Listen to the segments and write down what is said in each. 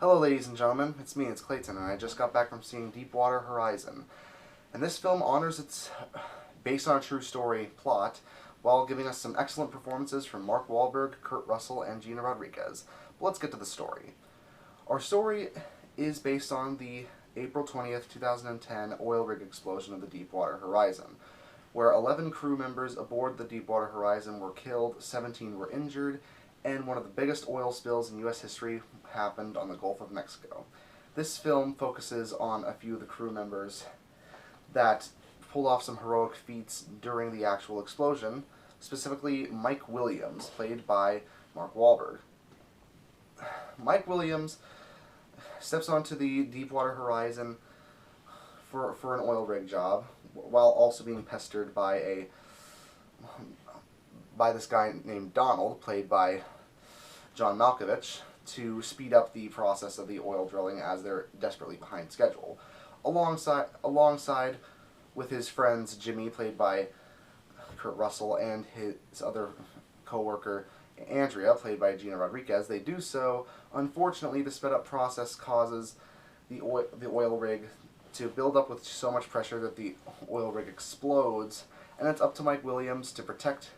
Hello ladies and gentlemen, it's me, it's Clayton, and I just got back from seeing Deepwater Horizon. And this film honors its based on a true story plot, while giving us some excellent performances from Mark Wahlberg, Kurt Russell, and Gina Rodriguez. But let's get to the story. Our story is based on the April 20th, 2010 oil rig explosion of the Deepwater Horizon, where 11 crew members aboard the Deepwater Horizon were killed, 17 were injured, and one of the biggest oil spills in U.S. history happened on the Gulf of Mexico. This film focuses on a few of the crew members that pulled off some heroic feats during the actual explosion, specifically Mike Williams, played by Mark Wahlberg. Mike Williams steps onto the Deepwater Horizon for an oil rig job, while also being pestered by this guy named Donald, played by John Malkovich, to speed up the process of the oil drilling as they're desperately behind schedule. Alongside with his friends Jimmy, played by Kurt Russell, and his other co-worker Andrea, played by Gina Rodriguez. They do so. Unfortunately, the sped up process causes the oil rig to build up with so much pressure that the oil rig explodes, and it's up to Mike Williams to protect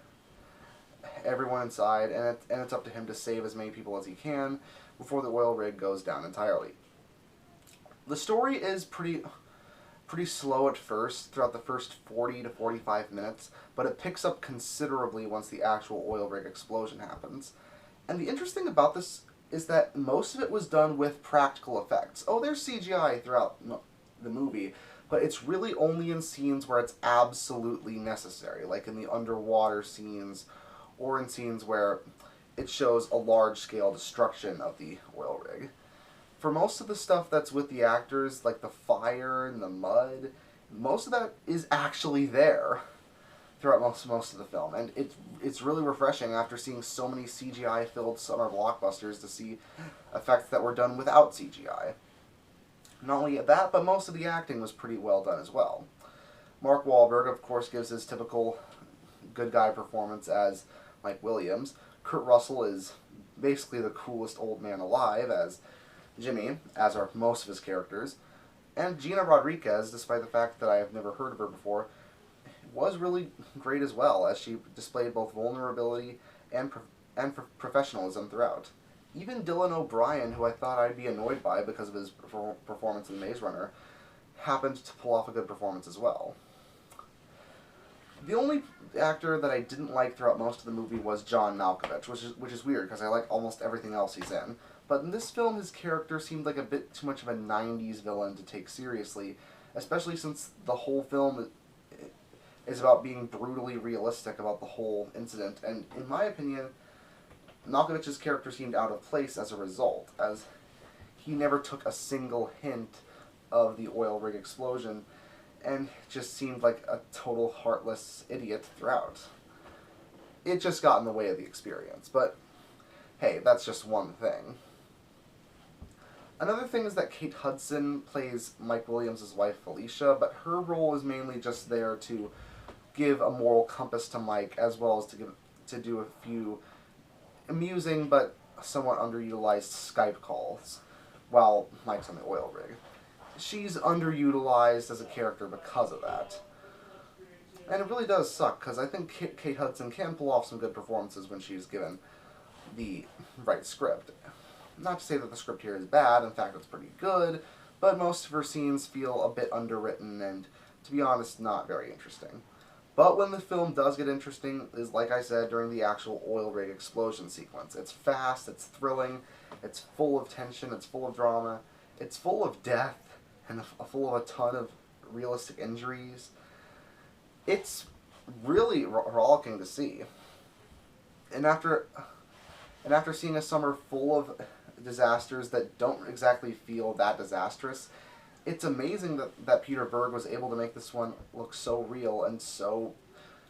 everyone inside, and it's up to him to save as many people as he can before the oil rig goes down entirely. The story is pretty slow at first, throughout the first 40 to 45 minutes, but it picks up considerably once the actual oil rig explosion happens. And the interesting thing about this is that most of it was done with practical effects. Oh, there's CGI throughout the movie, but it's really only in scenes where it's absolutely necessary, like in the underwater scenes, or in scenes where it shows a large-scale destruction of the oil rig. For most of the stuff that's with the actors, like the fire and the mud, most of that is actually there throughout most of the film. And it's really refreshing after seeing so many CGI-filled summer blockbusters to see effects that were done without CGI. Not only that, but most of the acting was pretty well done as well. Mark Wahlberg, of course, gives his typical good guy performance as Mike Williams. Kurt Russell is basically the coolest old man alive as Jimmy, as are most of his characters. And Gina Rodriguez, despite the fact that I have never heard of her before, was really great as well, as she displayed both vulnerability and professionalism throughout. Even Dylan O'Brien, who I thought I'd be annoyed by because of his performance in Maze Runner, happened to pull off a good performance as well. The only actor that I didn't like throughout most of the movie was John Malkovich, which is weird because I like almost everything else he's in. But in this film, his character seemed like a bit too much of a 90s villain to take seriously, especially since the whole film is about being brutally realistic about the whole incident. And in my opinion, Malkovich's character seemed out of place as a result, as he never took a single hint of the oil rig explosion, and just seemed like a total heartless idiot throughout. It just got in the way of the experience, but hey, that's just one thing. Another thing is that Kate Hudson plays Mike Williams' wife Felicia, but her role is mainly just there to give a moral compass to Mike, as well as to do a few amusing but somewhat underutilized Skype calls while Mike's on the oil rig. She's underutilized as a character because of that. And it really does suck, because I think Kate Hudson can pull off some good performances when she's given the right script. Not to say that the script here is bad, in fact it's pretty good, but most of her scenes feel a bit underwritten and, to be honest, not very interesting. But when the film does get interesting is, like I said, during the actual oil rig explosion sequence. It's fast, it's thrilling, it's full of tension, it's full of drama, it's full of death, and full of a ton of realistic injuries. It's really rollicking to see. And after seeing a summer full of disasters that don't exactly feel that disastrous, it's amazing that Peter Berg was able to make this one look so real and so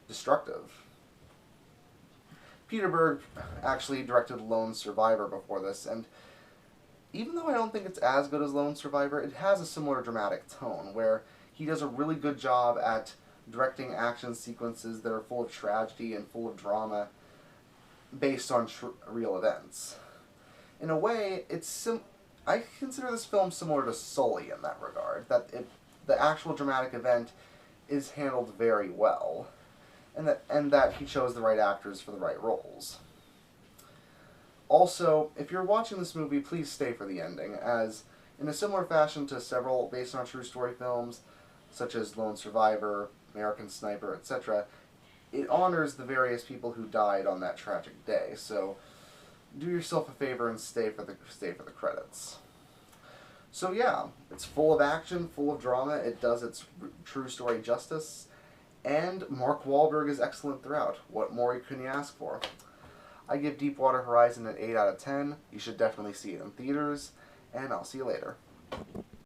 destructive. Peter Berg actually directed Lone Survivor before this, and even though I don't think it's as good as Lone Survivor, it has a similar dramatic tone, where he does a really good job at directing action sequences that are full of tragedy and full of drama based on real events. In a way, I consider this film similar to Sully in that regard, that the actual dramatic event is handled very well, and that he chose the right actors for the right roles. Also, if you're watching this movie, please stay for the ending, as in a similar fashion to several based on true story films, such as Lone Survivor, American Sniper, etc., it honors the various people who died on that tragic day. So do yourself a favor and stay for the credits. So yeah, it's full of action, full of drama. It does its true story justice, and Mark Wahlberg is excellent throughout. What more can you ask for? I give Deepwater Horizon an 8 out of 10. You should definitely see it in theaters, and I'll see you later.